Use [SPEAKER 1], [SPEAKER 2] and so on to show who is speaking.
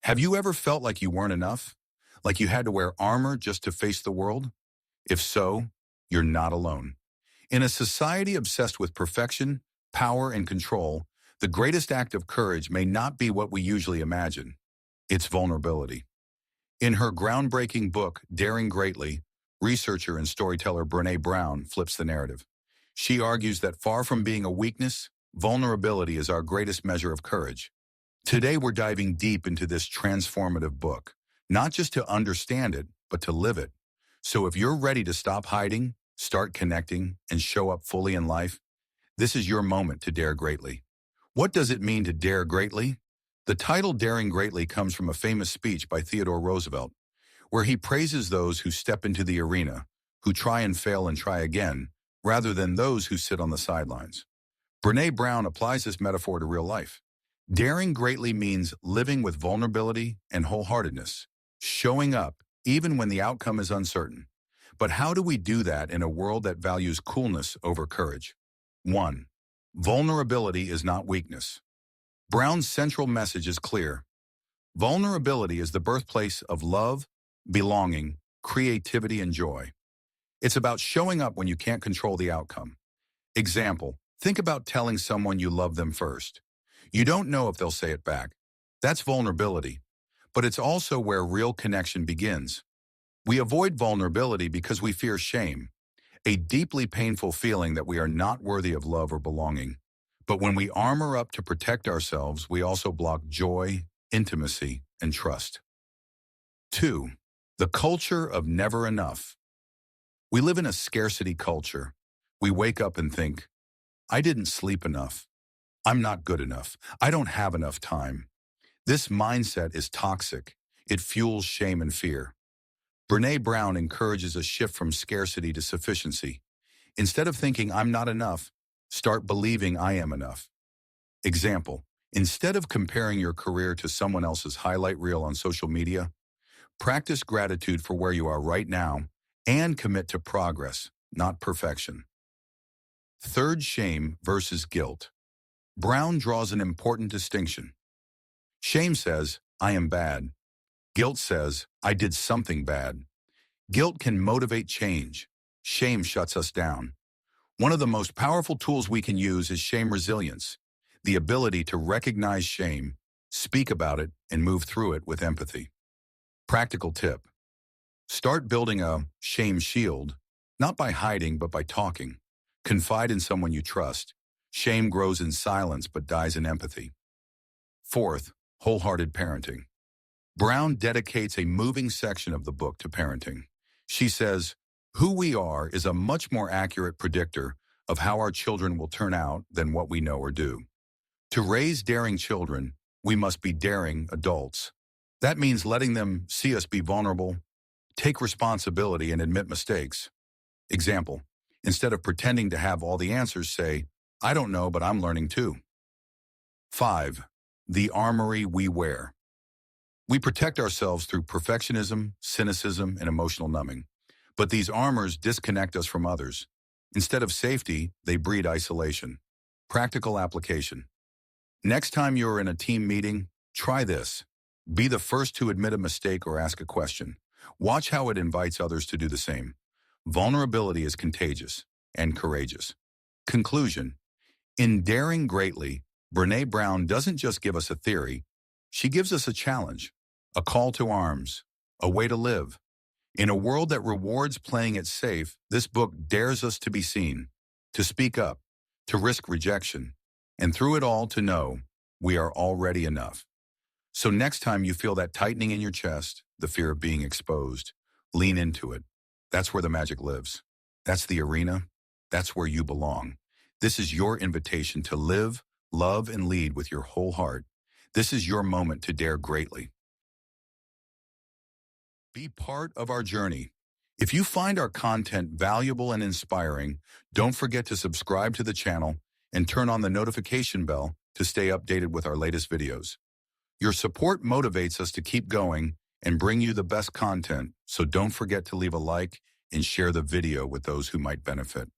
[SPEAKER 1] Have you ever felt like you weren't enough? Like you had to wear armor just to face the world? If so, you're not alone. In a society obsessed with perfection, power, and control, the greatest act of courage may not be what we usually imagine. It's vulnerability. In her groundbreaking book, Daring Greatly, researcher and storyteller Brené Brown flips the narrative. She argues that far from being a weakness, vulnerability is our greatest measure of courage. Today, we're diving deep into this transformative book, not just to understand it, but to live it. So if you're ready to stop hiding, start connecting, and show up fully in life, this is your moment to dare greatly. What does it mean to dare greatly? The title Daring Greatly comes from a famous speech by Theodore Roosevelt, where he praises those who step into the arena, who try and fail and try again, rather than those who sit on the sidelines. Brené Brown applies this metaphor to real life. Daring greatly means living with vulnerability and wholeheartedness, showing up even when the outcome is uncertain. But how do we do that in a world that values coolness over courage? 1. Vulnerability is not weakness. Brown's central message is clear. Vulnerability is the birthplace of love, belonging, creativity, and joy. It's about showing up when you can't control the outcome. Example, think about telling someone you love them first. You don't know if they'll say it back. That's vulnerability. But it's also where real connection begins. We avoid vulnerability because we fear shame, a deeply painful feeling that we are not worthy of love or belonging. But when we armor up to protect ourselves, we also block joy, intimacy, and trust. 2. The culture of never enough. We live in a scarcity culture. We wake up and think, I didn't sleep enough. I'm not good enough. I don't have enough time. This mindset is toxic. It fuels shame and fear. Brené Brown encourages a shift from scarcity to sufficiency. Instead of thinking I'm not enough, start believing I am enough. Example, instead of comparing your career to someone else's highlight reel on social media, practice gratitude for where you are right now and commit to progress, not perfection. 3. Shame versus guilt. Brown draws an important distinction. Shame says, I am bad. Guilt says, I did something bad. Guilt can motivate change. Shame shuts us down. One of the most powerful tools we can use is shame resilience, the ability to recognize shame, speak about it, and move through it with empathy. Practical tip. Start building a shame shield, not by hiding, but by talking. Confide in someone you trust. Shame grows in silence but dies in empathy. 4. Wholehearted parenting. Brown dedicates a moving section of the book to parenting. She says, who we are is a much more accurate predictor of how our children will turn out than what we know or do. To raise daring children, we must be daring adults. That means letting them see us be vulnerable, take responsibility, and admit mistakes. Example, instead of pretending to have all the answers, say, I don't know, but I'm learning too. 5. The armory we wear. We protect ourselves through perfectionism, cynicism, and emotional numbing. But these armors disconnect us from others. Instead of safety, they breed isolation. Practical application. Next time you're in a team meeting, try this. Be the first to admit a mistake or ask a question. Watch how it invites others to do the same. Vulnerability is contagious and courageous. Conclusion. In Daring Greatly, Brené Brown doesn't just give us a theory. She gives us a challenge, a call to arms, a way to live. In a world that rewards playing it safe, this book dares us to be seen, to speak up, to risk rejection, and through it all to know we are already enough. So next time you feel that tightening in your chest, the fear of being exposed, lean into it. That's where the magic lives. That's the arena. That's where you belong. This is your invitation to live, love, and lead with your whole heart. This is your moment to dare greatly. Be part of our journey. If you find our content valuable and inspiring, don't forget to subscribe to the channel and turn on the notification bell to stay updated with our latest videos. Your support motivates us to keep going and bring you the best content, so don't forget to leave a like and share the video with those who might benefit.